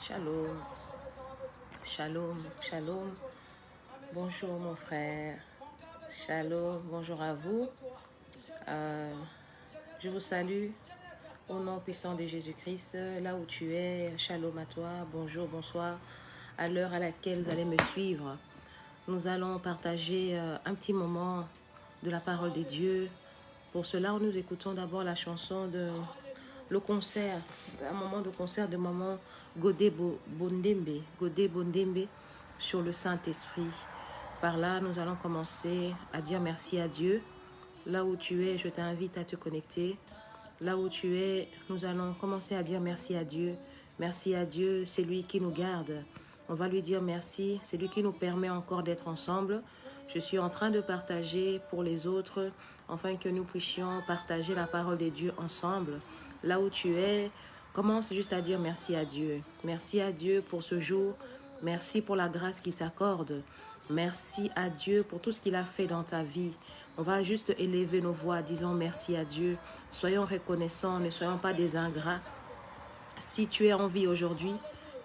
Shalom, shalom, shalom. Bonjour mon frère. Shalom, bonjour à vous. Je vous salue au nom puissant de Jésus-Christ. Là où tu es, shalom à toi. Bonjour, bonsoir. À l'heure à laquelle vous allez me suivre, nous allons partager un petit moment de la parole de Dieu. Pour cela, nous écoutons d'abord la chanson de le concert, un moment de concert de maman Godé Bondembe sur le Saint-Esprit. Par là, nous allons commencer à dire merci à Dieu. Là où tu es, je t'invite à te connecter. Là où tu es, nous allons commencer à dire merci à Dieu. Merci à Dieu, c'est lui qui nous garde. On va lui dire merci, c'est lui qui nous permet encore d'être ensemble. Je suis en train de partager pour les autres, afin que nous puissions partager la parole de Dieu ensemble. Là où tu es, commence juste à dire merci à Dieu. Merci à Dieu pour ce jour. Merci pour la grâce qu'il t'accorde. Merci à Dieu pour tout ce qu'il a fait dans ta vie. On va juste élever nos voix, disons merci à Dieu. Soyons reconnaissants, ne soyons pas des ingrats. Si tu es en vie aujourd'hui,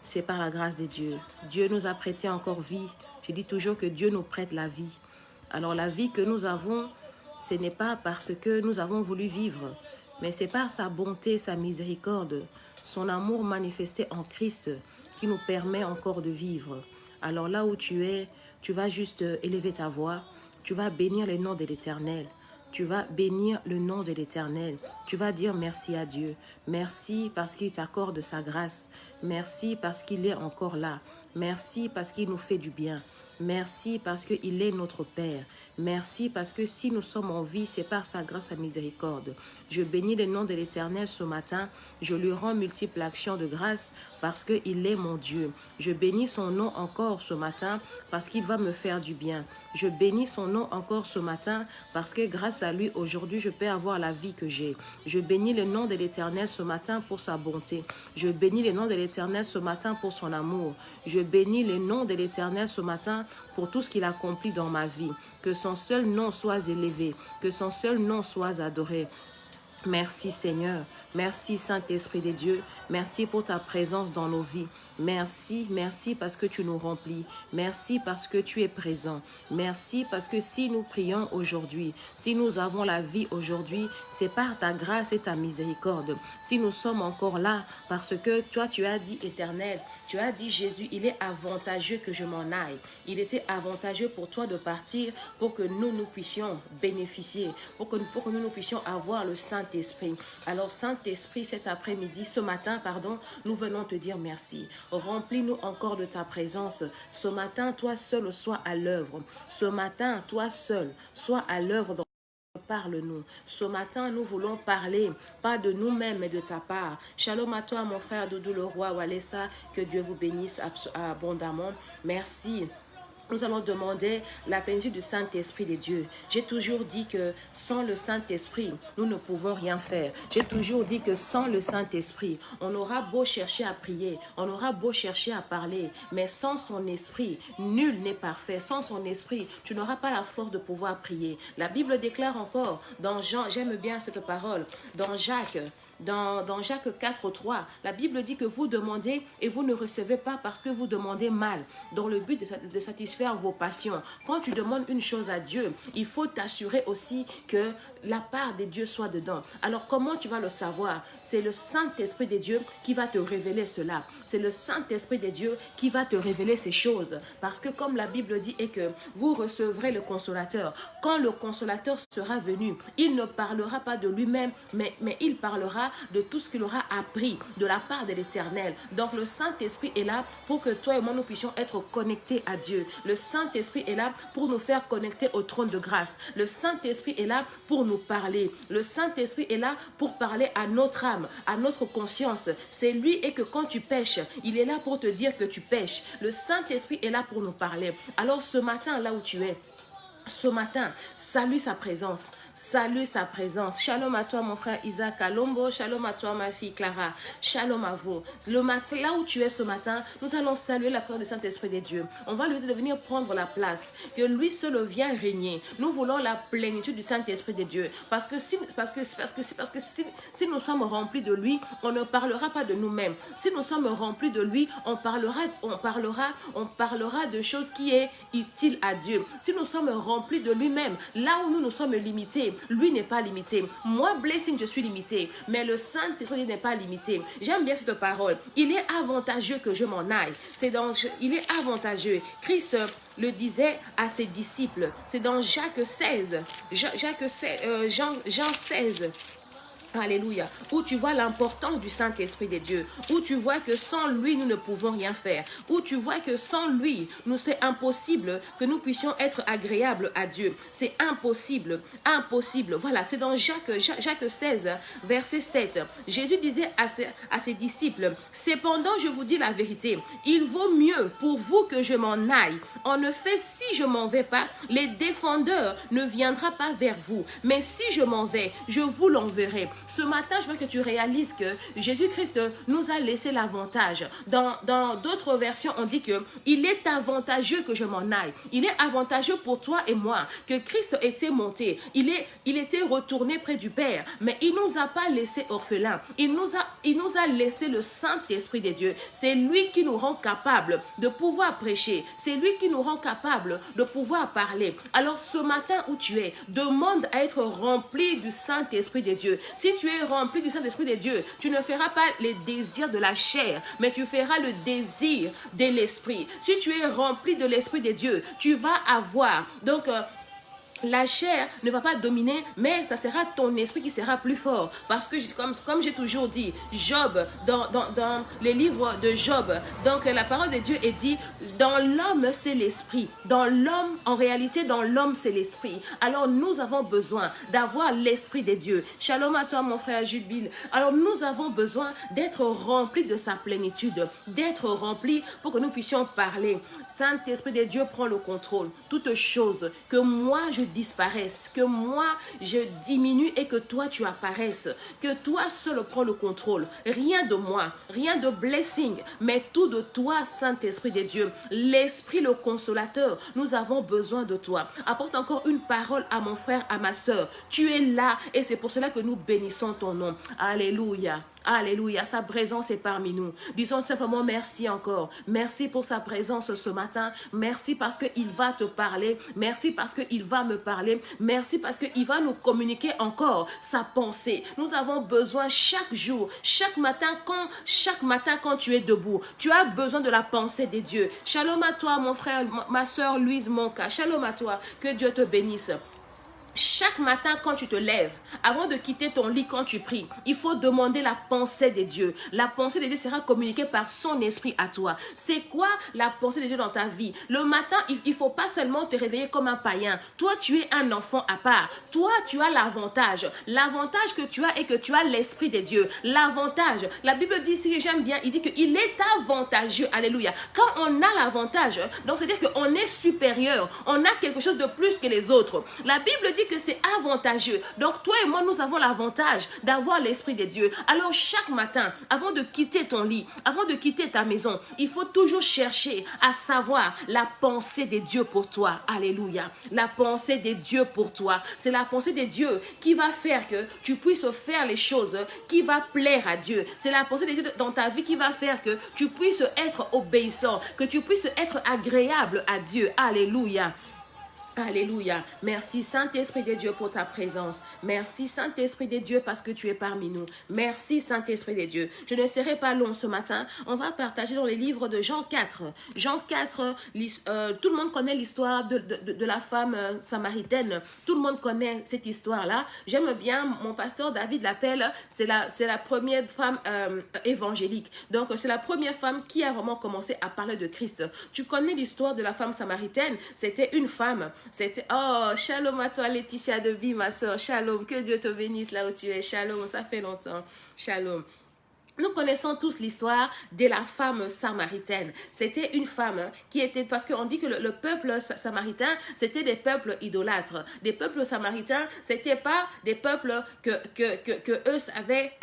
c'est par la grâce de Dieu. Dieu nous a prêté encore vie. Je dis toujours que Dieu nous prête la vie. Alors la vie que nous avons, ce n'est pas parce que nous avons voulu vivre, mais c'est par sa bonté, sa miséricorde, son amour manifesté en Christ qui nous permet encore de vivre. Alors là où tu es, tu vas juste élever ta voix, tu vas bénir le nom de l'Éternel. Tu vas bénir le nom de l'Éternel. Tu vas dire merci à Dieu. Merci parce qu'il t'accorde sa grâce. Merci parce qu'il est encore là. Merci parce qu'il nous fait du bien. Merci parce qu'il est notre Père. Merci parce que si nous sommes en vie, c'est par sa grâce et miséricorde. Je bénis le nom de l'Éternel ce matin. Je lui rends multiples actions de grâce parce qu'il est mon Dieu. Je bénis son nom encore ce matin parce qu'il va me faire du bien. Je bénis son nom encore ce matin parce que grâce à lui, aujourd'hui, je peux avoir la vie que j'ai. Je bénis le nom de l'Éternel ce matin pour sa bonté. Je bénis le nom de l'Éternel ce matin pour son amour. Je bénis le nom de l'Éternel ce matin pour tout ce qu'il accomplit dans ma vie. Que son seul nom soit élevé, que son seul nom soit adoré. Merci Seigneur, merci Saint-Esprit de Dieu, merci pour ta présence dans nos vies. Merci, merci parce que tu nous remplis. Merci parce que tu es présent. Merci parce que si nous prions aujourd'hui, si nous avons la vie aujourd'hui, c'est par ta grâce et ta miséricorde. Si nous sommes encore là, parce que toi tu as dit Éternel, tu as dit Jésus, il est avantageux que je m'en aille. Il était avantageux pour toi de partir pour que nous puissions bénéficier, pour que nous puissions avoir le Saint-Esprit. Alors Saint-Esprit, cet après-midi, ce matin, pardon, nous venons te dire merci. Remplis-nous encore de ta présence. Ce matin, toi seul sois à l'œuvre. Ce matin, toi seul sois à l'œuvre dans parle-nous. Ce matin, nous voulons parler, pas de nous-mêmes, mais de ta part. Shalom à toi, mon frère Doudou le roi Walesa. Que Dieu vous bénisse abondamment. Merci. Nous allons demander la plénitude du Saint-Esprit de Dieu. J'ai toujours dit que sans le Saint-Esprit, nous ne pouvons rien faire. J'ai toujours dit que sans le Saint-Esprit, on aura beau chercher à prier, on aura beau chercher à parler, mais sans son esprit, nul n'est parfait. Sans son esprit, tu n'auras pas la force de pouvoir prier. La Bible déclare encore dans Jean, j'aime bien cette parole, dans Jacques, dans Jacques 4, 3, la Bible dit que vous demandez et vous ne recevez pas parce que vous demandez mal, dans le but de satisfaire vos passions. Quand tu demandes une chose à Dieu, il faut t'assurer aussi que la part de Dieu soit dedans. Alors comment tu vas le savoir? C'est le Saint-Esprit de Dieu qui va te révéler cela. C'est le Saint-Esprit de Dieu qui va te révéler ces choses. Parce que comme la Bible dit, et que vous recevrez le Consolateur. Quand le Consolateur sera venu, il ne parlera pas de lui-même, mais il parlera de tout ce qu'il aura appris de la part de l'Éternel. Donc le Saint-Esprit est là pour que toi et moi nous puissions être connectés à Dieu. Le Saint-Esprit est là pour nous faire connecter au trône de grâce. Le Saint-Esprit est là pour nous parler. Le Saint-Esprit est là pour parler à notre âme, à notre conscience. C'est lui, et que quand tu pêches, il est là pour te dire que tu pêches. Le Saint-Esprit est là pour nous parler. Alors ce matin, là où tu es, ce matin, salue sa présence. Salue sa présence. Shalom à toi, mon frère Isaac Alombo. Shalom à toi, ma fille Clara. Shalom à vous. Le matin, là où tu es ce matin, nous allons saluer la présence du Saint-Esprit des dieux. On va lui dire de venir prendre la place. Que lui seul vient régner. Nous voulons la plénitude du Saint-Esprit des dieux. Parce que si nous sommes remplis de lui, on ne parlera pas de nous-mêmes. Si nous sommes remplis de lui, on parlera de choses qui est utile à Dieu. Si nous sommes remplis de lui-même, là où nous sommes limités, lui n'est pas limité. Moi, Blessing, je suis limité, mais le Saint-Esprit n'est pas limité. J'aime bien cette parole. Il est avantageux que je m'en aille. Il est avantageux. Christ le disait à ses disciples. C'est dans Jean 16. Alléluia. Où tu vois l'importance du Saint-Esprit des dieux. Où tu vois que sans lui, nous ne pouvons rien faire. Où tu vois que sans lui, c'est impossible que nous puissions être agréables à Dieu. C'est impossible. Impossible. Voilà, c'est dans Jacques 16, verset 7. Jésus disait à ses disciples, « Cependant, je vous dis la vérité, il vaut mieux pour vous que je m'en aille. En effet, si je m'en vais pas, les défendeurs ne viendront pas vers vous. Mais si je m'en vais, je vous l'enverrai. » Ce matin, je veux que tu réalises que Jésus-Christ nous a laissé l'avantage. Dans d'autres versions, on dit qu'il est avantageux que je m'en aille. Il est avantageux pour toi et moi que Christ était monté. Il était retourné près du Père, mais il ne nous a pas laissé orphelins. Il nous a laissé le Saint-Esprit des dieux. C'est lui qui nous rend capables de pouvoir prêcher. C'est lui qui nous rend capables de pouvoir parler. Alors ce matin où tu es, demande à être rempli du Saint-Esprit des dieux. Si tu es rempli du Saint-Esprit de Dieu, tu ne feras pas les désirs de la chair, mais tu feras le désir de l'Esprit. Si tu es rempli de l'Esprit de Dieu, tu vas avoir la chair ne va pas dominer, mais ça sera ton esprit qui sera plus fort. Parce que, comme j'ai toujours dit, Job, dans les livres de Job, donc la parole de Dieu est dit, dans l'homme, c'est l'esprit. Dans l'homme, en réalité, dans l'homme, c'est l'esprit. Alors, nous avons besoin d'avoir l'esprit de Dieu. Shalom à toi, mon frère Jules. Alors, nous avons besoin d'être remplis de sa plénitude, d'être remplis pour que nous puissions parler. Saint-Esprit de Dieu prend le contrôle. Toute chose que moi, je disparaisse, que moi je diminue et que toi tu apparaisses, que toi seul prends le contrôle, rien de moi, rien de Blessing, mais tout de toi, Saint-Esprit de Dieu, l'Esprit le consolateur, nous avons besoin de toi. Apporte encore une parole à mon frère, à ma soeur, tu es là et c'est pour cela que nous bénissons ton nom. Alléluia. Alléluia, sa présence est parmi nous. Disons simplement merci encore. Merci pour sa présence ce matin. Merci parce qu'il va te parler. Merci parce qu'il va me parler. Merci parce qu'il va nous communiquer encore sa pensée. Nous avons besoin chaque jour, chaque matin quand tu es debout, tu as besoin de la pensée des dieux. Shalom à toi, mon frère, ma soeur Louise Monka. Shalom à toi. Que Dieu te bénisse. Chaque matin quand tu te lèves, avant de quitter ton lit quand tu pries, il faut demander la pensée de Dieu. La pensée de Dieu sera communiquée par son esprit à toi. C'est quoi la pensée de Dieu dans ta vie? Le matin, il ne faut pas seulement te réveiller comme un païen. Toi, tu es un enfant à part. Toi, tu as l'avantage. L'avantage que tu as est que tu as l'esprit de Dieu. L'avantage. La Bible dit, si j'aime bien, il dit qu'il est avantageux. Alléluia. Quand on a l'avantage, donc c'est-à-dire qu'on est supérieur. On a quelque chose de plus que les autres. La Bible dit que c'est avantageux. Donc toi et moi, nous avons l'avantage d'avoir l'Esprit de Dieu. Alors chaque matin, avant de quitter ton lit, avant de quitter ta maison, il faut toujours chercher à savoir la pensée de Dieu pour toi. Alléluia. La pensée de Dieu pour toi. C'est la pensée de Dieu qui va faire que tu puisses faire les choses qui va plaire à Dieu. C'est la pensée de Dieu dans ta vie qui va faire que tu puisses être obéissant, que tu puisses être agréable à Dieu. Alléluia. Alléluia. Merci Saint-Esprit de Dieu pour ta présence. Merci Saint-Esprit de Dieu parce que tu es parmi nous. Merci Saint-Esprit de Dieu. Je ne serai pas long ce matin. On va partager dans les livres de Jean 4. Jean 4, tout le monde connaît l'histoire de la femme samaritaine. Tout le monde connaît cette histoire-là. J'aime bien, mon pasteur David l'appelle, c'est la première femme évangélique. Donc c'est la première femme qui a vraiment commencé à parler de Christ. Tu connais l'histoire de la femme samaritaine. C'était une femme. C'était, oh, shalom à toi Laetitia Debi, ma soeur, shalom, que Dieu te bénisse là où tu es, shalom, ça fait longtemps, shalom. Nous connaissons tous l'histoire de la femme samaritaine. C'était une femme qui était, parce qu'on dit que le peuple samaritain, c'était des peuples idolâtres. Des peuples samaritains, c'était pas des peuples que eux savaient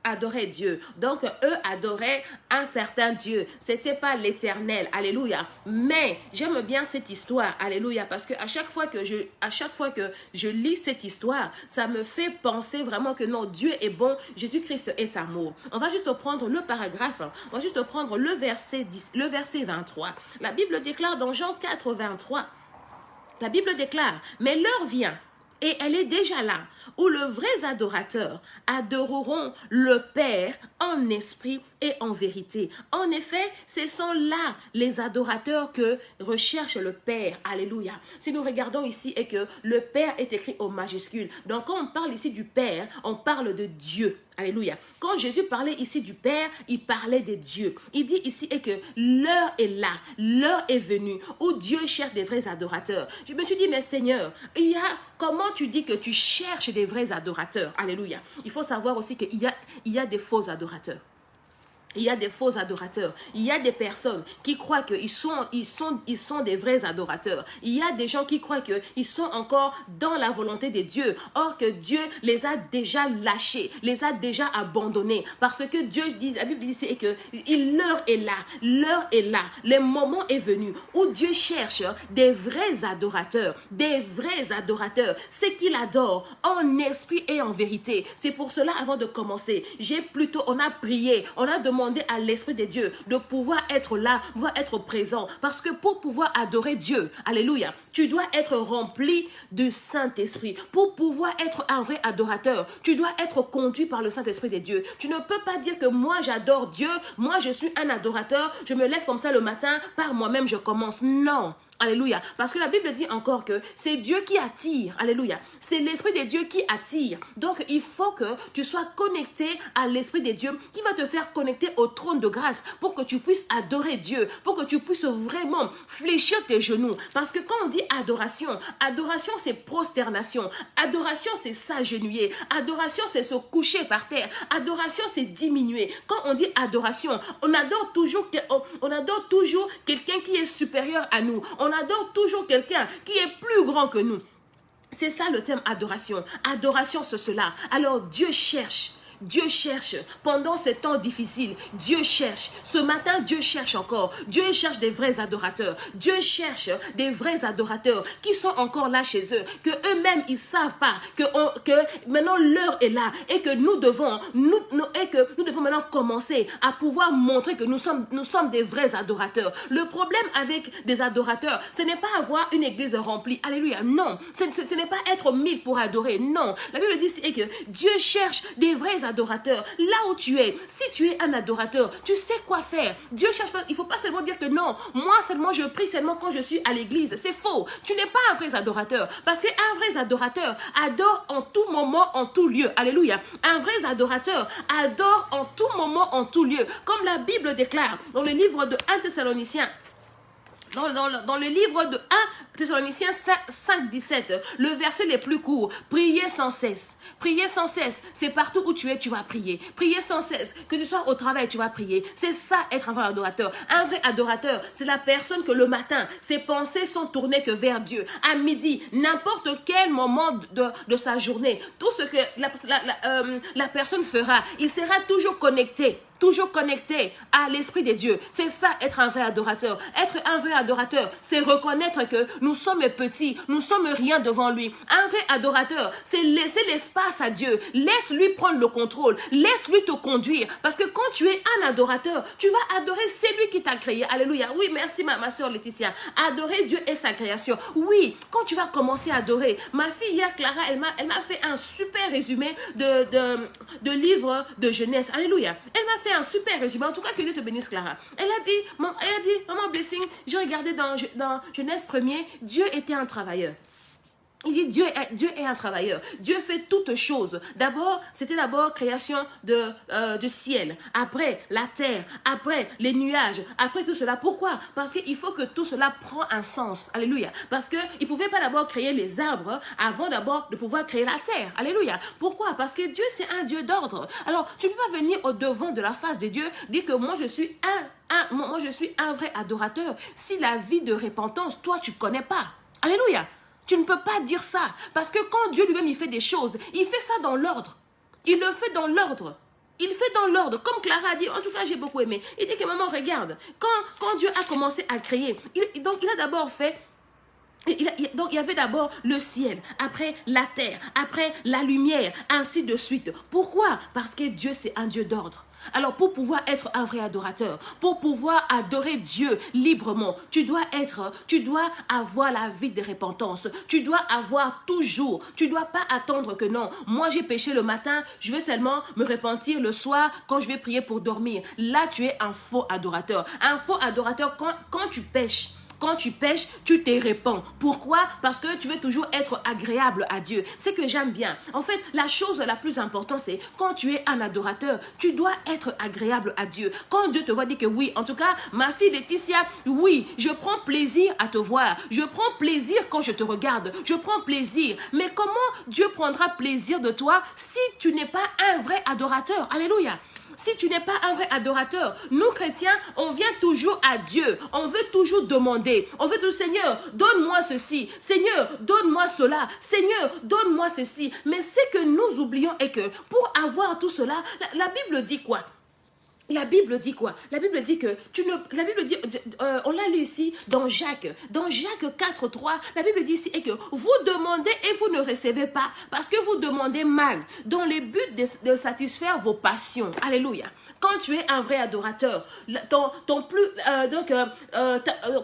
adorer Dieu. Donc, eux adoraient un certain Dieu. C'était pas l'Éternel. Alléluia. Mais j'aime bien cette histoire. Alléluia. Parce que à chaque fois que je lis cette histoire, ça me fait penser vraiment que non, Dieu est bon, Jésus-Christ est amour. On va juste prendre le paragraphe, on va juste prendre le verset 23. La Bible déclare dans Jean 4, 23, la Bible déclare, mais l'heure vient, et elle est déjà là, où les vrais adorateurs adoreront le Père en esprit et en vérité. En effet, ce sont là les adorateurs que recherche le Père. Alléluia. Si nous regardons ici et que le Père est écrit au majuscule, donc quand on parle ici du Père, on parle de Dieu. Alléluia. Quand Jésus parlait ici du Père, il parlait de Dieu. Il dit ici et que l'heure est là, l'heure est venue où Dieu cherche des vrais adorateurs. Je me suis dit, mais Seigneur, comment tu dis que tu cherches des vrais adorateurs? Alléluia. Il faut savoir aussi qu'il y a des faux adorateurs. Il y a des faux adorateurs. Il y a des personnes qui croient qu'ils sont des vrais adorateurs. Il y a des gens qui croient qu'ils sont encore dans la volonté de Dieu. Or que Dieu les a déjà lâchés, les a déjà abandonnés. Parce que Dieu dit, la Bible dit que l'heure est là. L'heure est là. Le moment est venu où Dieu cherche des vrais adorateurs. Des vrais adorateurs. Ceux qu'il adore en esprit et en vérité. C'est pour cela, avant de commencer, on a prié, on a demandé à l'Esprit de Dieu de pouvoir être là, pouvoir être présent. Parce que pour pouvoir adorer Dieu, alléluia, tu dois être rempli du Saint-Esprit. Pour pouvoir être un vrai adorateur, tu dois être conduit par le Saint-Esprit de Dieu. Tu ne peux pas dire que moi j'adore Dieu, moi je suis un adorateur, je me lève comme ça le matin, par moi-même je commence. Non. Alléluia. Parce que la Bible dit encore que c'est Dieu qui attire. Alléluia. C'est l'Esprit de Dieu qui attire. Donc, il faut que tu sois connecté à l'Esprit de Dieu qui va te faire connecter au trône de grâce pour que tu puisses adorer Dieu, pour que tu puisses vraiment fléchir tes genoux. Parce que quand on dit adoration, adoration c'est prosternation. Adoration c'est s'agenouiller. Adoration c'est se coucher par terre. Adoration c'est diminuer. Quand on dit adoration, on adore toujours quelqu'un qui est supérieur à nous. On adore toujours quelqu'un qui est plus grand que nous. C'est ça le thème adoration. Adoration, c'est cela. Alors Dieu cherche. Dieu cherche pendant ces temps difficiles. Dieu cherche. Ce matin, Dieu cherche encore. Dieu cherche des vrais adorateurs. Dieu cherche des vrais adorateurs qui sont encore là chez eux, que eux-mêmes ils savent pas que maintenant l'heure est là et que nous devons maintenant commencer à pouvoir montrer que nous sommes des vrais adorateurs. Le problème avec des adorateurs, ce n'est pas avoir une église remplie. Alléluia. Non, ce n'est pas être 1000 pour adorer. Non, la Bible dit que Dieu cherche des vrais adorateurs. Là où tu es, si tu es un adorateur, tu sais quoi faire. Dieu cherche pas, il ne faut pas seulement dire que non, moi seulement je prie seulement quand je suis à l'église. C'est faux. Tu n'es pas un vrai adorateur. Parce qu'un vrai adorateur adore en tout moment, en tout lieu. Alléluia. Un vrai adorateur adore en tout moment, en tout lieu. Comme la Bible déclare dans le livre de 1 Thessaloniciens. Dans le livre de 1 Thessaloniciens 5, 17, le verset le plus court, priez sans cesse. Priez sans cesse, c'est partout où tu es, tu vas prier. Priez sans cesse, que tu sois au travail, tu vas prier. C'est ça être un vrai adorateur. Un vrai adorateur, c'est la personne que le matin, ses pensées sont tournées que vers Dieu. À midi, n'importe quel moment de sa journée, tout ce que la personne fera, il sera toujours connecté. Toujours connecté à l'Esprit de Dieu. C'est ça, être un vrai adorateur. Être un vrai adorateur, c'est reconnaître que nous sommes petits, nous sommes rien devant lui. Un vrai adorateur, c'est laisser l'espace à Dieu. Laisse-lui prendre le contrôle. Laisse-lui te conduire. Parce que quand tu es un adorateur, tu vas adorer celui qui t'a créé. Alléluia. Oui, merci ma soeur Laetitia. Adorer Dieu et sa création. Oui, quand tu vas commencer à adorer. Ma fille hier, Clara, elle m'a fait un super résumé de livre de Genèse. Alléluia. Elle m'a fait un super résumé. En tout cas, que Dieu te bénisse, Clara. Elle a dit, Maman Blessing, j'ai regardé dans Genèse 1er, Dieu était un travailleur. Il dit Dieu est un travailleur. Dieu fait toutes choses. D'abord, c'était d'abord création du ciel. Après, la terre. Après, les nuages. Après tout cela. Pourquoi? Parce qu'il faut que tout cela prend un sens. Alléluia. Parce qu'il ne pouvait pas d'abord créer les arbres avant d'abord de pouvoir créer la terre. Alléluia. Pourquoi? Parce que Dieu, c'est un Dieu d'ordre. Alors, tu ne peux pas venir au devant de la face de Dieu, dire que moi, je suis un vrai adorateur. Si la vie de repentance, toi, tu ne connais pas. Alléluia. Tu ne peux pas dire ça. Parce que quand Dieu lui-même, il fait des choses, il fait ça dans l'ordre. Il le fait dans l'ordre. Il fait dans l'ordre. Comme Clara a dit, en tout cas, j'ai beaucoup aimé. Il dit que maman, regarde, quand Dieu a commencé à créer, donc il a d'abord fait... Donc il y avait d'abord le ciel, après la terre, après la lumière, ainsi de suite. Pourquoi? Parce que Dieu, c'est un Dieu d'ordre. Alors pour pouvoir être un vrai adorateur, pour pouvoir adorer Dieu librement, tu dois avoir la vie de repentance. Tu dois avoir toujours, tu dois pas attendre que non, moi j'ai péché le matin, je vais seulement me repentir le soir quand je vais prier pour dormir. Là tu es un faux adorateur. Un faux adorateur quand tu pêches. Quand tu pêches, tu te répands. Pourquoi? Parce que tu veux toujours être agréable à Dieu. C'est que j'aime bien. En fait, la chose la plus importante, c'est quand tu es un adorateur, tu dois être agréable à Dieu. Quand Dieu te voit dire que oui, en tout cas, ma fille Laetitia, oui, je prends plaisir à te voir. Je prends plaisir quand je te regarde. Je prends plaisir. Mais comment Dieu prendra plaisir de toi si tu n'es pas un vrai adorateur? Alléluia. Si tu n'es pas un vrai adorateur, nous chrétiens, on vient toujours à Dieu. On veut toujours demander. On veut toujours, Seigneur, donne-moi ceci. Seigneur, donne-moi cela. Seigneur, donne-moi ceci. Mais ce que nous oublions est que pour avoir tout cela, la Bible dit quoi? La Bible dit quoi? La Bible dit que la Bible dit, on l'a lu ici dans Jacques 4:3. La Bible dit ici et que vous demandez et vous ne recevez pas parce que vous demandez mal dans le but de satisfaire vos passions. Alléluia. Quand tu es un vrai adorateur,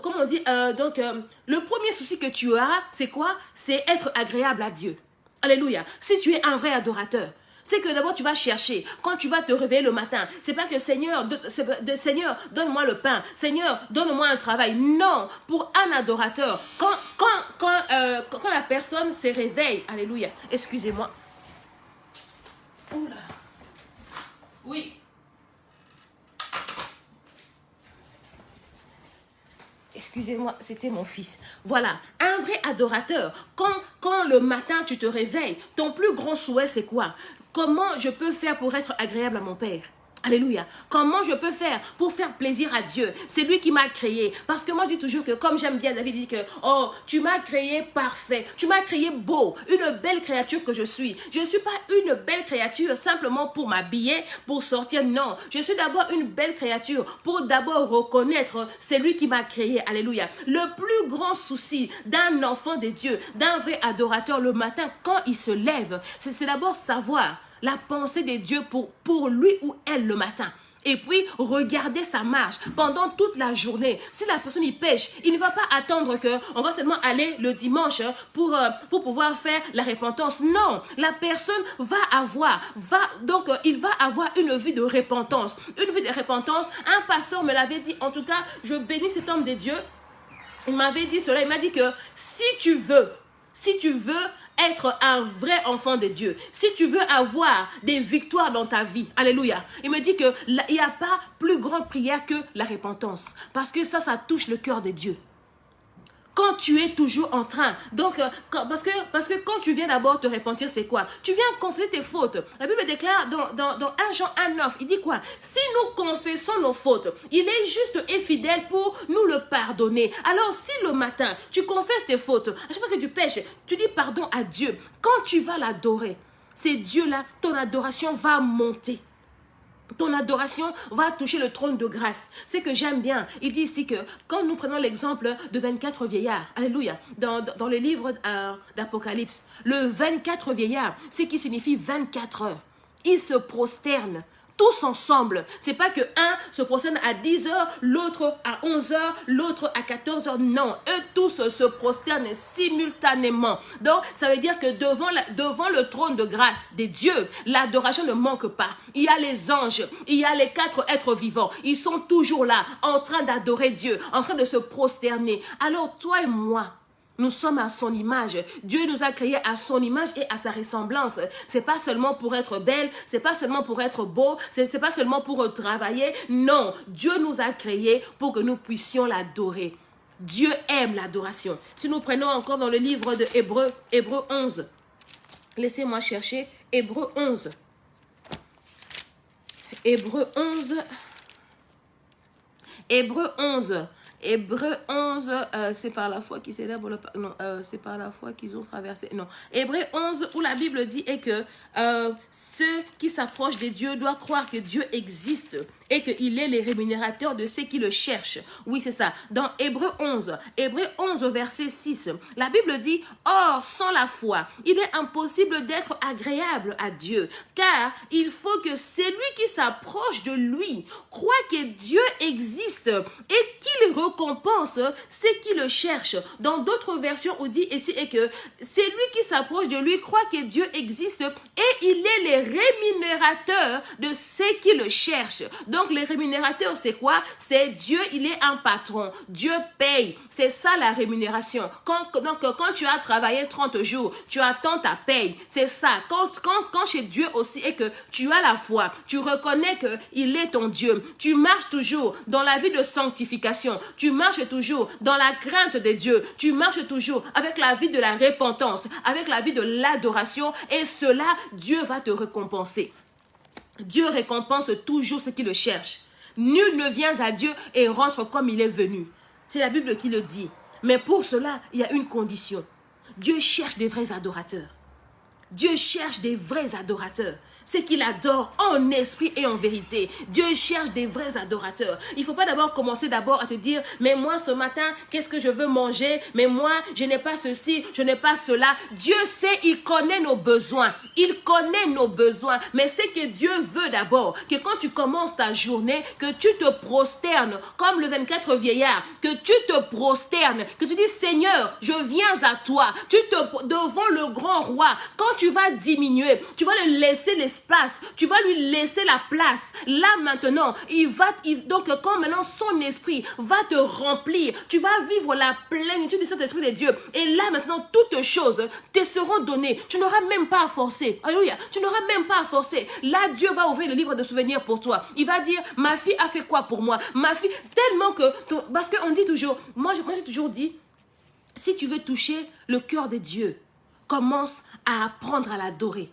comment on dit, le premier souci que tu as, c'est quoi? C'est être agréable à Dieu. Alléluia. Si tu es un vrai adorateur, c'est que d'abord tu vas chercher. Quand tu vas te réveiller le matin, c'est pas que Seigneur, Seigneur, donne-moi le pain. Seigneur, donne-moi un travail. Non, pour un adorateur, quand la personne se réveille, alléluia, excusez-moi. Oula. Oui. Excusez-moi, c'était mon fils. Voilà, un vrai adorateur. Quand le matin tu te réveilles, ton plus grand souhait c'est quoi? Comment je peux faire pour être agréable à mon Père? Alléluia. Comment je peux faire pour faire plaisir à Dieu? C'est lui qui m'a créé. Parce que moi, je dis toujours que, comme j'aime bien, David dit que, oh, tu m'as créé parfait. Tu m'as créé beau. Une belle créature que je suis. Je ne suis pas une belle créature simplement pour m'habiller, pour sortir. Non. Je suis d'abord une belle créature pour d'abord reconnaître celui qui m'a créé. Alléluia. Le plus grand souci d'un enfant de Dieu, d'un vrai adorateur le matin, quand il se lève, c'est d'abord savoir la pensée de Dieu pour lui ou elle le matin. Et puis, regarder sa marche pendant toute la journée. Si la personne y pêche, il ne va pas attendre qu'on va seulement aller le dimanche pour pouvoir faire la repentance. Non, la personne il va avoir une vie de repentance. Une vie de repentance, un pasteur me l'avait dit, en tout cas, je bénis cet homme de Dieu. Il m'avait dit cela, il m'a dit que si tu veux être un vrai enfant de Dieu, si tu veux avoir des victoires dans ta vie, alléluia, il me dit qu'il n'y a pas plus grande prière que la repentance, parce que ça touche le cœur de Dieu. Quand tu es toujours en train, donc, parce que quand tu viens d'abord te repentir, c'est quoi? Tu viens confesser tes fautes. La Bible déclare dans 1 Jean 1:9, il dit quoi? Si nous confessons nos fautes, il est juste et fidèle pour nous le pardonner. Alors, si le matin, tu confesses tes fautes, à chaque fois que tu pêches, tu dis pardon à Dieu. Quand tu vas l'adorer, c'est Dieu-là, ton adoration va monter. Ton adoration va toucher le trône de grâce. C'est que j'aime bien. Il dit ici que quand nous prenons l'exemple de 24 vieillards, alléluia, dans le livre d'Apocalypse, le 24 vieillards, c'est qui signifie 24 heures. Ils se prosternent tous ensemble. C'est pas que un se prosterne à 10 heures, l'autre à 11 heures, l'autre à 14 heures. Non, eux tous se prosternent simultanément. Donc, ça veut dire que devant le trône de grâce des dieux, l'adoration ne manque pas. Il y a les anges, il y a les 4 êtres vivants. Ils sont toujours là, en train d'adorer Dieu, en train de se prosterner. Alors, toi et moi, Nous sommes à son image. Dieu nous a créés à son image et à sa ressemblance. C'est pas seulement pour être belle, c'est pas seulement pour être beau, c'est pas seulement pour travailler. Non, Dieu nous a créés pour que nous puissions l'adorer. Dieu aime l'adoration. Si nous prenons encore dans le livre de Hébreux, Hébreux 11. Laissez-moi chercher Hébreux 11. Hébreux 11. Hébreux 11. Hébreux 11, c'est par la foi qu'ils célèbrent le... Non, c'est par la foi qu'ils ont traversé... Non. Hébreux 11, où la Bible dit est que ceux qui s'approchent de Dieu doivent croire que Dieu existe et qu'il est les rémunérateurs de ceux qui le cherchent. Oui, c'est ça. Dans Hébreux 11, verset 6, la Bible dit « Or, sans la foi, il est impossible d'être agréable à Dieu, car il faut que celui qui s'approche de lui croit que Dieu existe et qu'il récompense ceux qui le cherchent. » Dans d'autres versions, on dit ici est que celui qui s'approche de lui croit que Dieu existe et il est les rémunérateurs de ceux qui le cherchent. Donc, les rémunérateurs, c'est quoi? C'est Dieu, il est un patron. Dieu paye. C'est ça la rémunération. Quand tu as travaillé 30 jours, tu attends ta paye. C'est ça. Quand chez Dieu aussi, et que tu as la foi, tu reconnais qu'il est ton Dieu. Tu marches toujours dans la vie de sanctification. Tu marches toujours dans la crainte de Dieu. Tu marches toujours avec la vie de la repentance, avec la vie de l'adoration. Et cela, Dieu va te récompenser. Dieu récompense toujours ceux qui le cherchent. Nul ne vient à Dieu et rentre comme il est venu. C'est la Bible qui le dit. Mais pour cela, il y a une condition. Dieu cherche des vrais adorateurs. Dieu cherche des vrais adorateurs. C'est qu'il adore en esprit et en vérité. Dieu cherche des vrais adorateurs. Il ne faut pas d'abord commencer à te dire, mais moi ce matin, qu'est-ce que je veux manger? Mais moi, je n'ai pas ceci, je n'ai pas cela. Dieu sait, il connaît nos besoins. Il connaît nos besoins. Mais c'est que Dieu veut d'abord que quand tu commences ta journée, que tu te prosternes comme le 24 vieillard, que tu te prosternes, que tu dis, Seigneur, je viens à toi. Devant le grand roi, quand tu vas diminuer, tu vas le laisser l'espace, tu vas lui laisser la place. Là maintenant, donc quand maintenant son esprit va te remplir, tu vas vivre la plénitude du Saint-Esprit de Dieu. Et là maintenant, toutes choses te seront données. Tu n'auras même pas à forcer. Alléluia. Tu n'auras même pas à forcer. Là, Dieu va ouvrir le livre de souvenirs pour toi. Il va dire, ma fille a fait quoi pour moi? Ma fille, tellement que, parce qu'on dit toujours, moi j'ai toujours dit, si tu veux toucher le cœur de Dieu, commence à apprendre à l'adorer.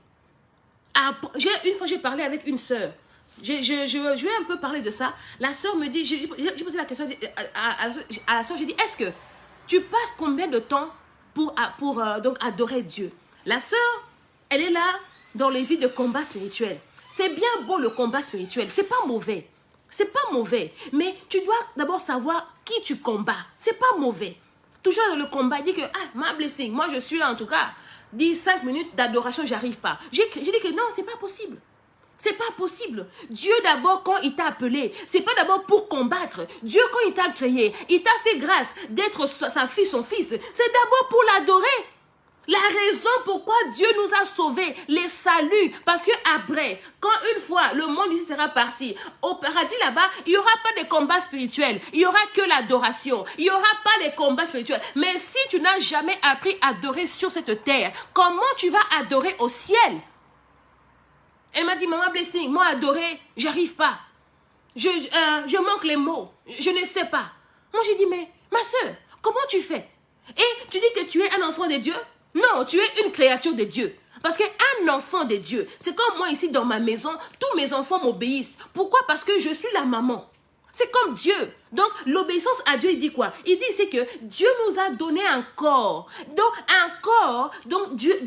Une fois, j'ai parlé avec une sœur. Je vais un peu parler de ça. La sœur me dit, j'ai posé la question à la sœur, j'ai dit, est-ce que tu passes combien de temps pour donc adorer Dieu? La sœur, elle est là dans les vies de combat spirituel. C'est bien beau le combat spirituel, c'est pas mauvais. C'est pas mauvais. Mais tu dois d'abord savoir qui tu combats. C'est pas mauvais. Toujours dans le combat, il dit que, ma blessing, moi je suis là en tout cas. 5 minutes d'adoration, j'arrive pas. J'ai dit que non, c'est pas possible. C'est pas possible. Dieu d'abord, quand il t'a appelé, c'est pas d'abord pour combattre. Dieu, quand il t'a créé, il t'a fait grâce d'être sa fille, son fils. C'est d'abord pour l'adorer. La raison pourquoi Dieu nous a sauvés, les saluts, parce que après, quand une fois le monde ici sera parti, au paradis là-bas, il n'y aura pas de combat spirituel, il n'y aura que l'adoration, il n'y aura pas de combat spirituel. Mais si tu n'as jamais appris à adorer sur cette terre, comment tu vas adorer au ciel? Elle m'a dit, maman Blessing, moi adorer, j'arrive pas. Je manque les mots, je ne sais pas. Moi j'ai dit, mais ma soeur, comment tu fais? Et tu dis que tu es un enfant de Dieu? Non, tu es une créature de Dieu. Parce qu'un enfant de Dieu, c'est comme moi ici dans ma maison, tous mes enfants m'obéissent. Pourquoi? Parce que je suis la maman. C'est comme Dieu. Donc, l'obéissance à Dieu, il dit quoi? Il dit ici que Dieu nous a donné un corps. Donc, un corps, donc Dieu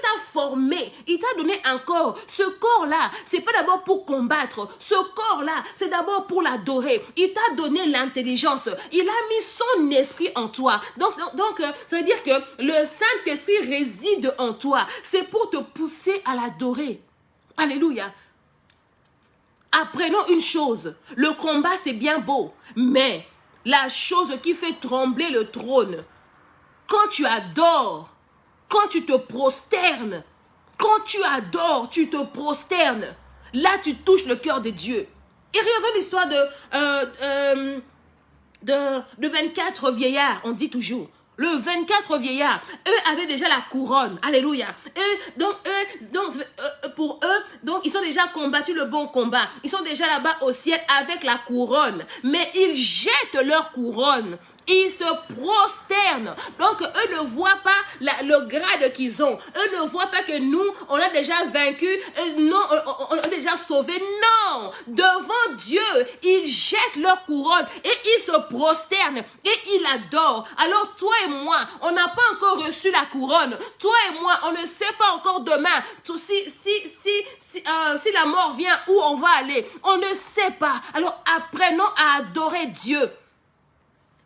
t'a formé. Il t'a donné un corps. Ce corps-là, c'est pas d'abord pour combattre. Ce corps-là, c'est d'abord pour l'adorer. Il t'a donné l'intelligence. Il a mis son esprit en toi. Donc, ça veut dire que le Saint-Esprit réside en toi. C'est pour te pousser à l'adorer. Alléluia. Apprenons une chose, le combat c'est bien beau, mais la chose qui fait trembler le trône, quand tu adores, quand tu te prosternes, quand tu adores, tu te prosternes, là tu touches le cœur de Dieu. Et regardons l'histoire de 24 vieillards, on dit toujours. Le 24 vieillards, eux avaient déjà la couronne. Alléluia. Pour eux, donc, ils ont déjà combattu le bon combat. Ils sont déjà là-bas au ciel avec la couronne. Mais ils jettent leur couronne. Ils se prosternent. Donc, eux ne voient pas le grade qu'ils ont. Eux ne voient pas que nous, on a déjà vaincu. Non, on a déjà sauvé. Non. Devant Dieu, ils jettent leur couronne et ils se prosternent et ils adorent. Alors, toi et moi, on n'a pas encore reçu la couronne. Toi et moi, on ne sait pas encore demain si la mort vient, où on va aller. On ne sait pas. Alors, apprenons à adorer Dieu.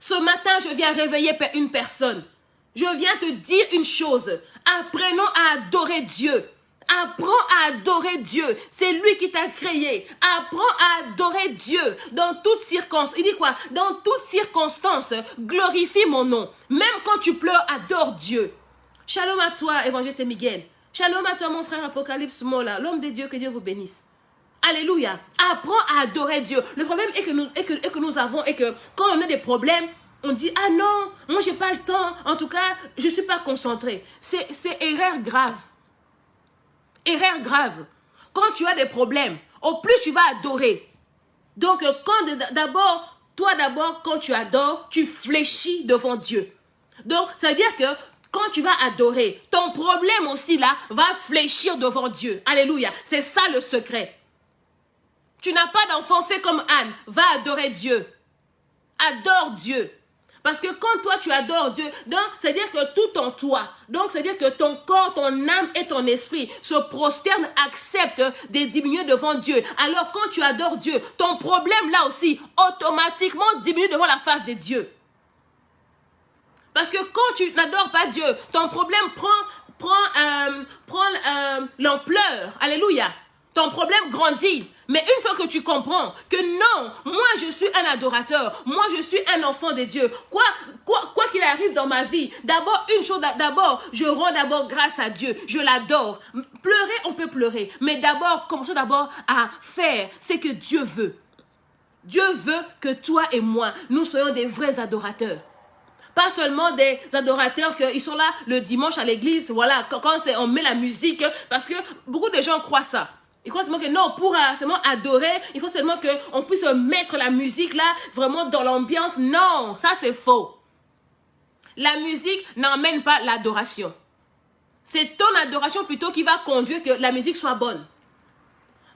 Ce matin, je viens réveiller une personne. Je viens te dire une chose. Apprenons à adorer Dieu. Apprends à adorer Dieu. C'est lui qui t'a créé. Apprends à adorer Dieu dans toutes circonstances. Il dit quoi? Dans toutes circonstances, glorifie mon nom. Même quand tu pleures, adore Dieu. Shalom à toi, évangéliste Miguel. Shalom à toi, mon frère Apocalypse Mola. L'homme de Dieu, que Dieu vous bénisse. Alléluia. Apprends à adorer Dieu. Le problème est que nous avons, et que quand on a des problèmes, on dit, ah non, moi j'ai pas le temps. En tout cas, je ne suis pas concentré. C'est erreur grave. Erreur grave. Quand tu as des problèmes, au plus tu vas adorer. Donc, toi d'abord, quand tu adores, tu fléchis devant Dieu. Donc, ça veut dire que quand tu vas adorer, ton problème aussi là va fléchir devant Dieu. Alléluia. C'est ça le secret. Tu n'as pas d'enfant, fais comme Anne. Va adorer Dieu. Adore Dieu. Parce que quand toi tu adores Dieu, c'est-à-dire que tout en toi, donc c'est-à-dire que ton corps, ton âme et ton esprit se prosternent, acceptent de diminuer devant Dieu. Alors quand tu adores Dieu, ton problème là aussi, automatiquement diminue devant la face de Dieu. Parce que quand tu n'adores pas Dieu, ton problème prend l'ampleur. Alléluia. Ton problème grandit. Mais une fois que tu comprends que non, moi je suis un adorateur, moi je suis un enfant de Dieu, quoi qu'il arrive dans ma vie, d'abord une chose, je rends d'abord grâce à Dieu, je l'adore. Pleurer, on peut pleurer, mais d'abord, commençons d'abord à faire ce que Dieu veut. Dieu veut que toi et moi, nous soyons des vrais adorateurs. Pas seulement des adorateurs qui sont là le dimanche à l'église, voilà, quand on met la musique, parce que beaucoup de gens croient ça. Ils croient seulement que non, pour seulement adorer, il faut seulement qu'on puisse mettre la musique là, vraiment dans l'ambiance. Non, ça c'est faux. La musique n'emmène pas l'adoration. C'est ton adoration plutôt qui va conduire que la musique soit bonne.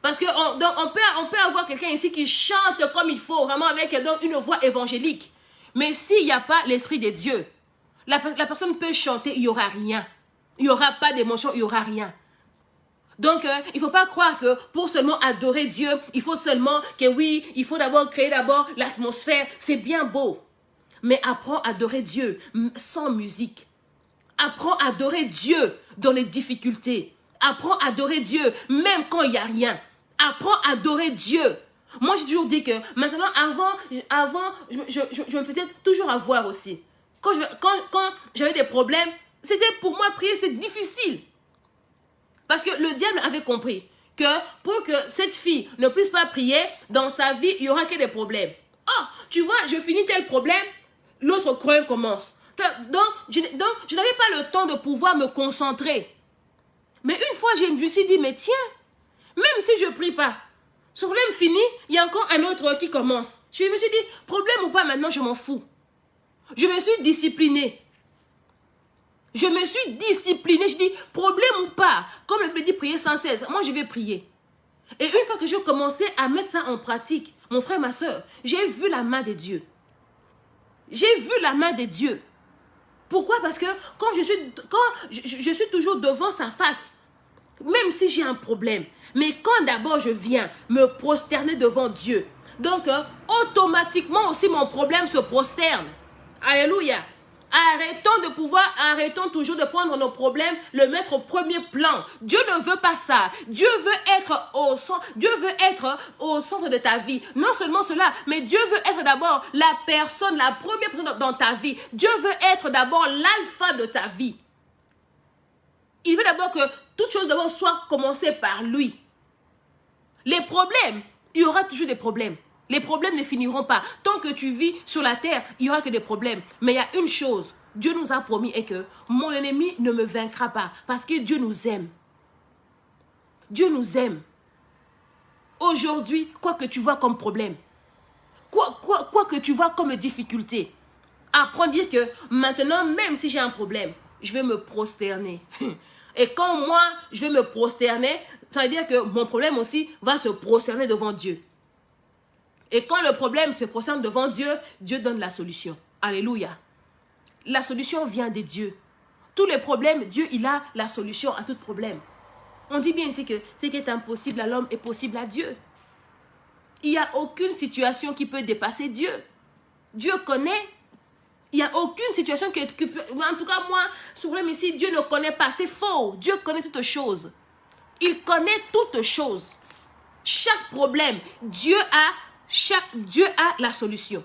Parce qu'on peut avoir quelqu'un ici qui chante comme il faut, vraiment avec une voix évangélique. Mais s'il n'y a pas l'Esprit de Dieu, la personne peut chanter, il n'y aura rien. Il n'y aura pas d'émotion, il n'y aura rien. Donc, il ne faut pas croire que pour seulement adorer Dieu, il faut seulement que oui, il faut créer l'atmosphère. C'est bien beau. Mais apprends à adorer Dieu sans musique. Apprends à adorer Dieu dans les difficultés. Apprends à adorer Dieu même quand il n'y a rien. Apprends à adorer Dieu. Moi, j'ai toujours dit que maintenant, avant je me faisais toujours avoir aussi. Quand j'avais des problèmes, c'était pour moi prier, c'est difficile. Parce que le diable avait compris que pour que cette fille ne puisse pas prier, dans sa vie, il n'y aura que des problèmes. Oh, tu vois, je finis tel problème, l'autre problème commence. Donc, je n'avais pas le temps de pouvoir me concentrer. Mais une fois, je me suis dit, mais tiens, même si je ne prie pas, ce problème fini, il y a encore un autre qui commence. Je me suis dit, problème ou pas, maintenant, je m'en fous. Je me suis disciplinée. Je me suis disciplinée. Je dis, problème ou pas, comme le dit prier sans cesse, moi je vais prier. Et une fois que j'ai commencé à mettre ça en pratique, mon frère, ma soeur, j'ai vu la main de Dieu. J'ai vu la main de Dieu. Pourquoi? Parce que quand je suis toujours devant sa face, même si j'ai un problème, mais quand d'abord je viens me prosterner devant Dieu, donc automatiquement aussi mon problème se prosterne. Alléluia. Arrêtons toujours de prendre nos problèmes, le mettre au premier plan. Dieu ne veut pas ça. Dieu veut être au centre de ta vie. Non seulement cela, mais Dieu veut être d'abord la première personne dans ta vie. Dieu veut être d'abord l'alpha de ta vie. Il veut d'abord que toute chose d'abord soit commencée par lui. Les problèmes, il y aura toujours des problèmes. Les problèmes ne finiront pas. Tant que tu vis sur la terre, il n'y aura que des problèmes. Mais il y a une chose, Dieu nous a promis et que mon ennemi ne me vaincra pas parce que Dieu nous aime. Dieu nous aime. Aujourd'hui, quoi que tu vois comme problème, quoi que tu vois comme difficulté, apprends à dire que maintenant, même si j'ai un problème, je vais me prosterner. Et quand moi, je vais me prosterner, ça veut dire que mon problème aussi va se prosterner devant Dieu. Et quand le problème se prosterne devant Dieu, Dieu donne la solution. Alléluia. La solution vient de Dieu. Tous les problèmes, Dieu, il a la solution à tout problème. On dit bien ici que ce qui est impossible à l'homme est possible à Dieu. Il n'y a aucune situation qui peut dépasser Dieu. Dieu connaît. Il n'y a aucune situation qui peut... En tout cas, moi, ce problème ici, Dieu ne connaît pas. C'est faux. Dieu connaît toutes choses. Il connaît toutes choses. Chaque problème, Dieu a la solution.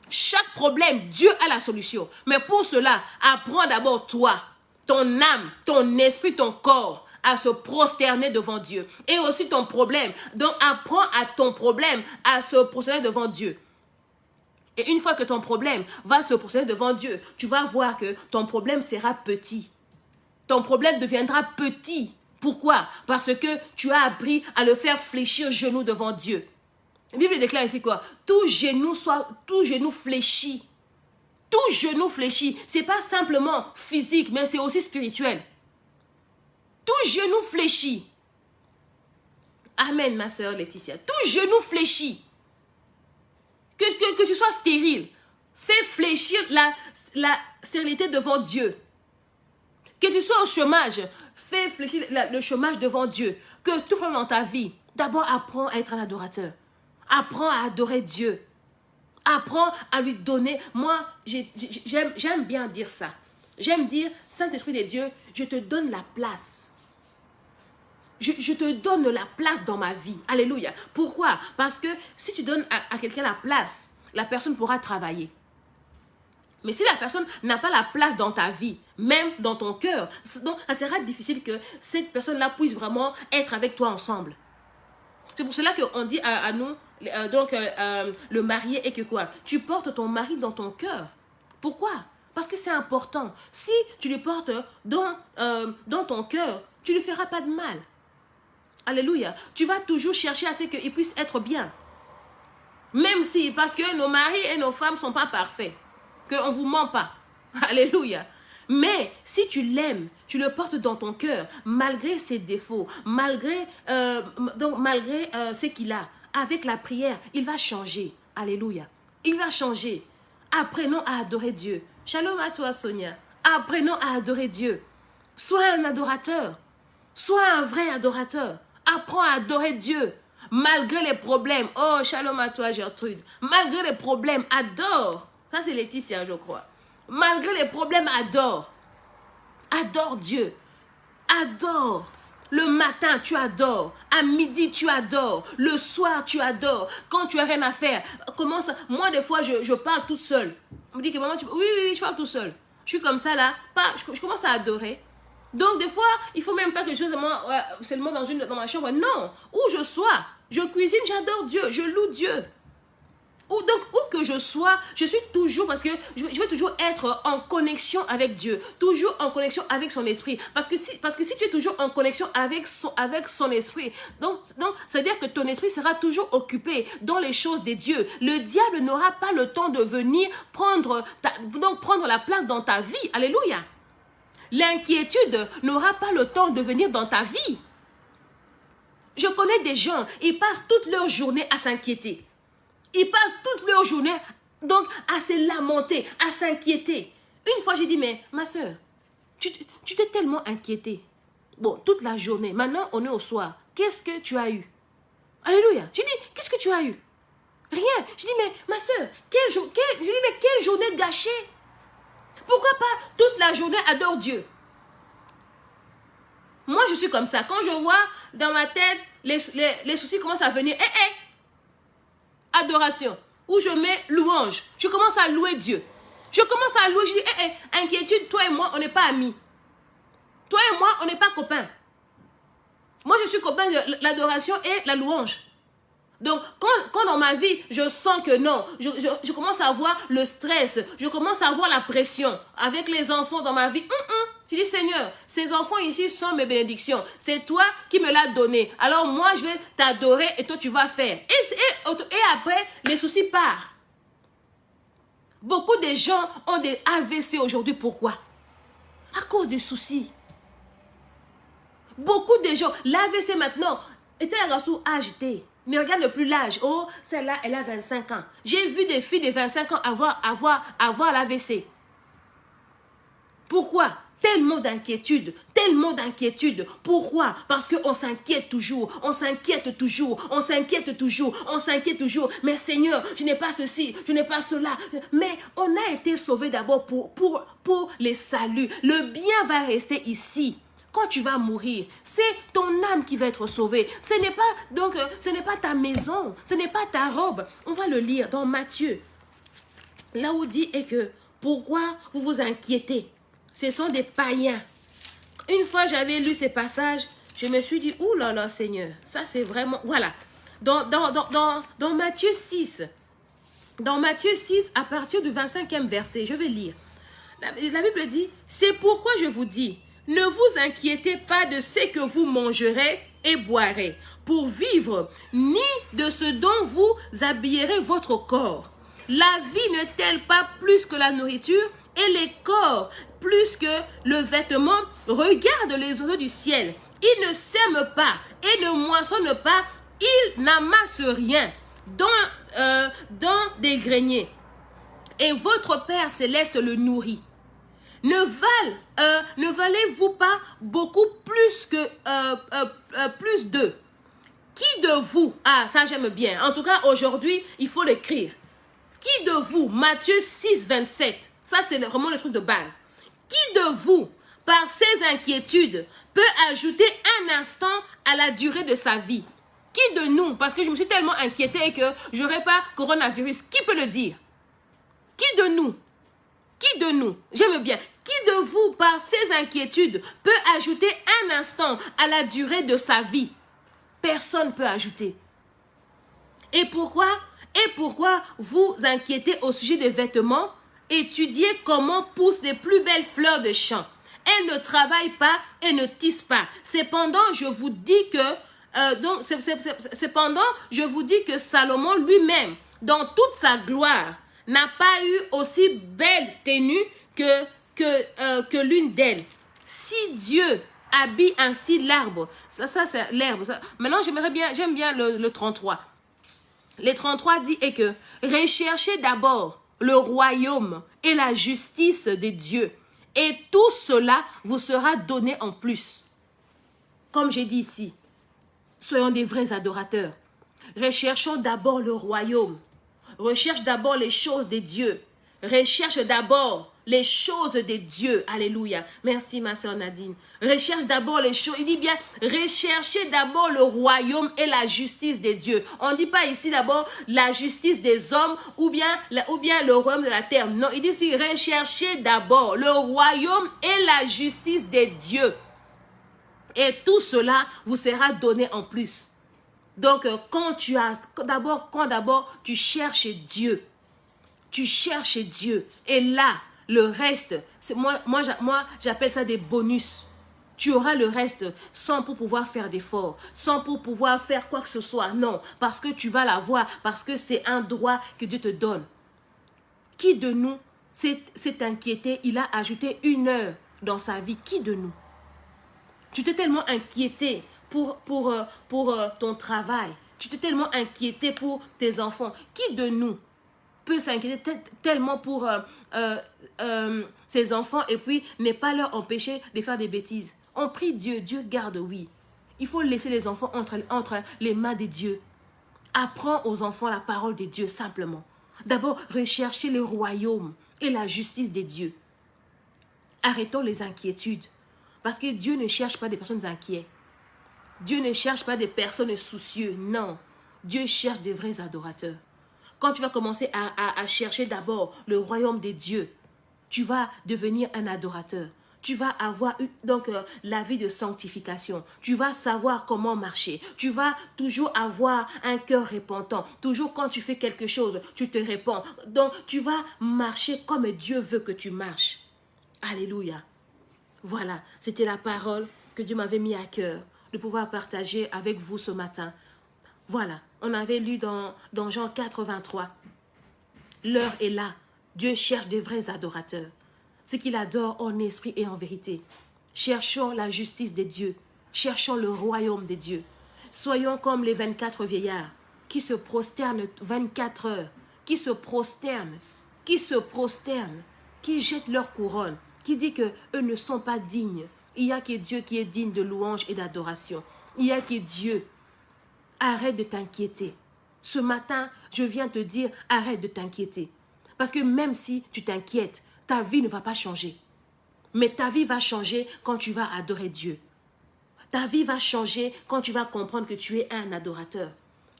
Chaque problème, Dieu a la solution. Mais pour cela, apprends d'abord toi, ton âme, ton esprit, ton corps à se prosterner devant Dieu. Et aussi ton problème. Donc, apprends à ton problème à se prosterner devant Dieu. Et une fois que ton problème va se prosterner devant Dieu, tu vas voir que ton problème sera petit. Ton problème deviendra petit. Pourquoi? Parce que tu as appris à le faire fléchir genou devant Dieu. La Bible déclare ici quoi? Tout genou fléchi. Tout genou fléchi. Ce n'est pas simplement physique, mais c'est aussi spirituel. Tout genou fléchi. Amen, ma soeur Laetitia. Tout genou fléchi. Que tu sois stérile. Fais fléchir la stérilité devant Dieu. Que tu sois au chômage. Fais fléchir le chômage devant Dieu. Que tout dans ta vie. D'abord, apprends à être un adorateur. Apprends à adorer Dieu. Apprends à lui donner. Moi, j'aime bien dire ça. J'aime dire, Saint-Esprit de Dieu, je te donne la place. Je te donne la place dans ma vie. Alléluia. Pourquoi? Parce que si tu donnes à quelqu'un la place, la personne pourra travailler. Mais si la personne n'a pas la place dans ta vie, même dans ton cœur, donc ça sera difficile que cette personne-là puisse vraiment être avec toi ensemble. C'est pour cela qu'on dit à nous, le marié est que quoi? Tu portes ton mari dans ton cœur. Pourquoi? Parce que c'est important. Si tu le portes dans ton cœur, tu ne lui feras pas de mal. Alléluia. Tu vas toujours chercher à ce qu'il puisse être bien. Même si, parce que nos maris et nos femmes ne sont pas parfaits. Qu'on ne vous ment pas. Alléluia. Mais si tu l'aimes, tu le portes dans ton cœur, malgré ses défauts, malgré ce qu'il a, avec la prière, il va changer. Alléluia. Il va changer. Apprenons à adorer Dieu. Shalom à toi, Sonia. Apprenons à adorer Dieu. Sois un adorateur. Sois un vrai adorateur. Apprends à adorer Dieu. Malgré les problèmes. Oh, shalom à toi, Gertrude. Malgré les problèmes, adore. Ça, c'est Laetitia, je crois. Malgré les problèmes, adore. Adore Dieu. Adore. Le matin, tu adores. À midi, tu adores. Le soir, tu adores. Quand tu n'as rien à faire, commence. Moi, des fois, je parle toute seule. On me dit que maman, oui, je parle tout seul. Je suis comme ça, là. Je commence à adorer. Donc, des fois, il ne faut même pas que je sois seulement dans ma chambre. Non. Où je sois, je cuisine, j'adore Dieu. Je loue Dieu. Où que je sois, je suis toujours, parce que je veux toujours être en connexion avec Dieu, toujours en connexion avec son esprit. Parce que si tu es toujours en connexion avec son esprit, donc ça veut dire que ton esprit sera toujours occupé dans les choses de Dieu. Le diable n'aura pas le temps de venir prendre la place dans ta vie. Alléluia. L'inquiétude n'aura pas le temps de venir dans ta vie. Je connais des gens, ils passent toute leur journée à s'inquiéter. Ils passent toute leur journée donc à se lamenter, à s'inquiéter. Une fois, j'ai dit, mais ma soeur, tu t'es tellement inquiétée. Bon, toute la journée. Maintenant, on est au soir. Qu'est-ce que tu as eu? Alléluia. J'ai dit, qu'est-ce que tu as eu? Rien. J'ai dit, mais ma soeur, quelle journée gâchée. Pourquoi pas toute la journée adore Dieu? Moi, je suis comme ça. Quand je vois dans ma tête, les soucis commencent à venir. Adoration, où je mets louange. Je commence à louer Dieu. Je commence à louer, je dis, inquiétude, toi et moi, on n'est pas amis. Toi et moi, on n'est pas copains. Moi, je suis copain de l'adoration et la louange. Donc, quand dans ma vie, je sens que non, je commence à avoir le stress, je commence à avoir la pression avec les enfants dans ma vie. Tu dis, Seigneur, ces enfants ici sont mes bénédictions. C'est toi qui me l'as donné. Alors moi, je vais t'adorer et toi, tu vas faire. Et après, les soucis partent. Beaucoup de gens ont des AVC aujourd'hui. Pourquoi? À cause des soucis. Beaucoup de gens, l'AVC maintenant, était un garçon agité. Ne regarde plus l'âge. Oh, celle-là, elle a 25 ans. J'ai vu des filles de 25 ans avoir l'AVC. Pourquoi? Tellement d'inquiétude, tellement d'inquiétude. Pourquoi? Parce qu'on s'inquiète toujours, on s'inquiète toujours, on s'inquiète toujours, on s'inquiète toujours. Mais Seigneur, je n'ai pas ceci, je n'ai pas cela. Mais on a été sauvés d'abord pour les saluts. Le bien va rester ici. Quand tu vas mourir, c'est ton âme qui va être sauvée. Ce n'est pas ta maison, ce n'est pas ta robe. On va le lire dans Matthieu. Là où dit est que, pourquoi vous vous inquiétez? Ce sont des païens. Une fois j'avais lu ces passages, je me suis dit, ouh là là Seigneur, ça c'est vraiment... Voilà, dans Matthieu 6, à partir du 25e verset, je vais lire. La Bible dit, c'est pourquoi je vous dis, ne vous inquiétez pas de ce que vous mangerez et boirez pour vivre, ni de ce dont vous habillerez votre corps. La vie n'est-elle pas plus que la nourriture et les corps plus que le vêtement? Regarde les oiseaux du ciel. Ils ne sèment pas et ne moissonnent pas. Ils n'amassent rien dans des greniers. Et votre Père céleste le nourrit. Ne valez-vous pas beaucoup plus que plus d'eux? Qui de vous, ah ça j'aime bien, en tout cas aujourd'hui il faut l'écrire. Qui de vous, Matthieu 6, 27, ça c'est vraiment le truc de base. Qui de vous, par ses inquiétudes, peut ajouter un instant à la durée de sa vie? Qui de nous, parce que je me suis tellement inquiétée que je n'aurai pas coronavirus, qui peut le dire? Qui de nous? Qui de nous, j'aime bien, qui de vous, par ses inquiétudes, peut ajouter un instant à la durée de sa vie? Personne ne peut ajouter. Et pourquoi vous inquiétez au sujet des vêtements? Étudiez comment poussent les plus belles fleurs de champ. Elles ne travaillent pas et ne tissent pas. Cependant, je vous dis que Salomon lui-même, dans toute sa gloire, n'a pas eu aussi belle tenue que l'une d'elles. Si Dieu habille ainsi l'arbre, ça c'est l'herbe. Maintenant, j'aime bien le 33. Les 33 dit est que recherchez d'abord le royaume et la justice de Dieu, et tout cela vous sera donné en plus. Comme j'ai dit ici, soyons des vrais adorateurs. Recherchons d'abord le royaume. Recherche d'abord les choses de Dieu. Recherche d'abord les choses de Dieu. Alléluia. Merci ma soeur Nadine. Recherche d'abord les choses. Il dit bien, recherchez d'abord le royaume et la justice de Dieu. On ne dit pas ici d'abord la justice des hommes ou bien le royaume de la terre. Non, il dit ici, recherchez d'abord le royaume et la justice de Dieu. Et tout cela vous sera donné en plus. Donc, quand tu cherches Dieu, tu cherches Dieu. Et là, le reste, moi j'appelle ça des bonus. Tu auras le reste sans pour pouvoir faire d'efforts, sans pour pouvoir faire quoi que ce soit. Non, parce que tu vas l'avoir, parce que c'est un droit que Dieu te donne. Qui de nous s'est inquiété? Il a ajouté 1 heure dans sa vie. Qui de nous? Tu t'es tellement inquiété pour ton travail. Tu t'es tellement inquiété pour tes enfants. Qui de nous peut s'inquiéter tellement pour ses enfants et puis ne pas leur empêcher de faire des bêtises? On prie Dieu, Dieu garde, oui. Il faut laisser les enfants entre les mains de Dieu. Apprends aux enfants la parole de Dieu simplement. D'abord, recherchez le royaume et la justice de Dieu. Arrêtons les inquiétudes. Parce que Dieu ne cherche pas des personnes inquiètes. Dieu ne cherche pas des personnes soucieuses. Non. Dieu cherche des vrais adorateurs. Quand tu vas commencer à chercher d'abord le royaume de Dieu, tu vas devenir un adorateur. Tu vas avoir la vie de sanctification. Tu vas savoir comment marcher. Tu vas toujours avoir un cœur repentant. Toujours quand tu fais quelque chose, tu te répands. Donc, tu vas marcher comme Dieu veut que tu marches. Alléluia. Voilà, c'était la parole que Dieu m'avait mis à cœur de pouvoir partager avec vous ce matin. Voilà, on avait lu dans Jean 4, 23. L'heure est là. Dieu cherche des vrais adorateurs. Ceux qui l'adorent en esprit et en vérité. Cherchons la justice des dieux. Cherchons le royaume des dieux. Soyons comme les 24 vieillards qui se prosternent 24 heures, qui se prosternent, qui jettent leur couronne, qui dit qu'eux ne sont pas dignes. Il n'y a que Dieu qui est digne de louange et d'adoration. Il n'y a que Dieu. Arrête de t'inquiéter. Ce matin, je viens te dire, arrête de t'inquiéter. Parce que même si tu t'inquiètes, ta vie ne va pas changer. Mais ta vie va changer quand tu vas adorer Dieu. Ta vie va changer quand tu vas comprendre que tu es un adorateur.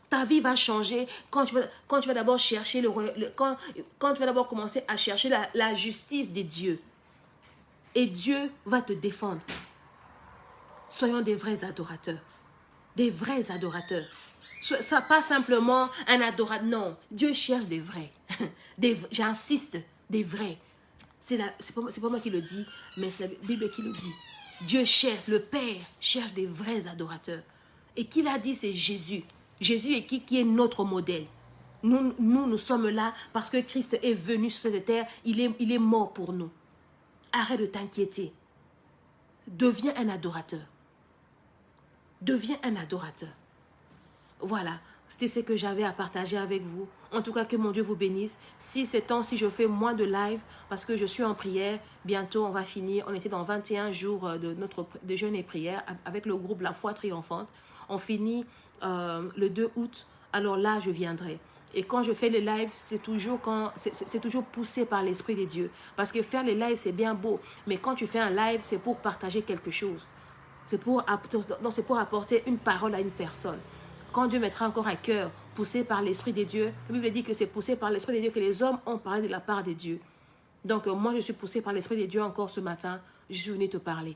Ta vie va changer quand tu vas d'abord chercher quand tu vas d'abord commencer à chercher la justice des dieux. Et Dieu va te défendre. Soyons des vrais adorateurs. Des vrais adorateurs. Ça pas simplement un adorateur. Non, Dieu cherche des vrais. J'insiste, des vrais. C'est pas moi qui le dis, mais c'est la Bible qui le dit. Dieu cherche, le Père cherche des vrais adorateurs. Et qui l'a dit, c'est Jésus. Jésus est qui est notre modèle. Nous sommes là parce que Christ est venu sur cette terre. Il est mort pour nous. Arrête de t'inquiéter. Deviens un adorateur. Deviens un adorateur. Voilà, c'était ce que j'avais à partager avec vous. En tout cas, que mon Dieu vous bénisse. Si ces temps-ci, je fais moins de live parce que je suis en prière, bientôt on va finir. On était dans 21 jours de jeûne et prière avec le groupe La Foi Triomphante. On finit le 2 août, alors là, je viendrai. Et quand je fais les lives, c'est toujours poussé par l'Esprit de Dieu. Parce que faire les lives, c'est bien beau. Mais quand tu fais un live, c'est pour partager quelque chose. C'est pour apporter une parole à une personne. Quand Dieu mettra encore un cœur poussé par l'Esprit de Dieu, la Bible dit que c'est poussé par l'Esprit de Dieu que les hommes ont parlé de la part de Dieu. Donc moi, je suis poussée par l'Esprit de Dieu encore ce matin. Je suis venue te parler.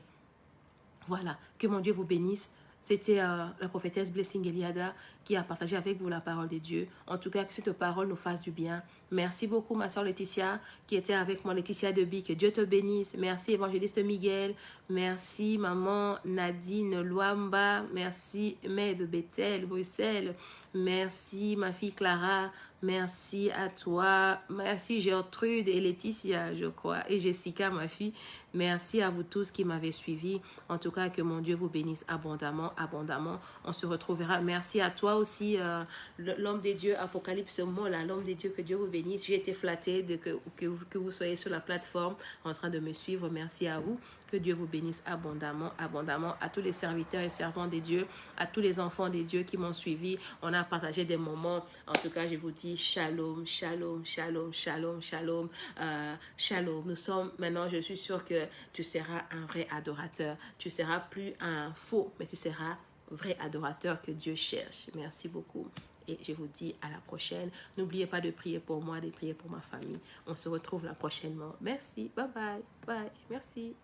Voilà, que mon Dieu vous bénisse. C'était la prophétesse Blessing Eliada qui a partagé avec vous la parole de Dieu. En tout cas, que cette parole nous fasse du bien. Merci beaucoup, ma soeur Laetitia, qui était avec moi, Laetitia Debi. Que Dieu te bénisse. Merci, évangéliste Miguel. Merci, maman Nadine Luamba. Merci, Meb Bethel, Bruxelles. Merci, ma fille Clara. Merci à toi. Merci, Gertrude et Laetitia, je crois. Et Jessica, ma fille. Merci à vous tous qui m'avez suivi. En tout cas, que mon Dieu vous bénisse abondamment, abondamment. On se retrouvera. Merci à toi aussi, l'homme des dieux, Apocalypse Mola, l'homme des dieux, que Dieu vous bénisse. J'ai été flattée que vous soyez sur la plateforme en train de me suivre. Merci à vous. Que Dieu vous bénisse abondamment, abondamment. À tous les serviteurs et servants des dieux, à tous les enfants des dieux qui m'ont suivi. On a partagé des moments. En tout cas, je vous dis shalom, shalom, shalom, shalom, shalom, shalom. Nous sommes maintenant, je suis sûre que tu seras un vrai adorateur. Tu seras plus un faux, mais tu seras vrai adorateur que Dieu cherche. Merci beaucoup. Et je vous dis à la prochaine. N'oubliez pas de prier pour moi, de prier pour ma famille. On se retrouve là prochainement. Merci. Bye bye. Bye. Merci.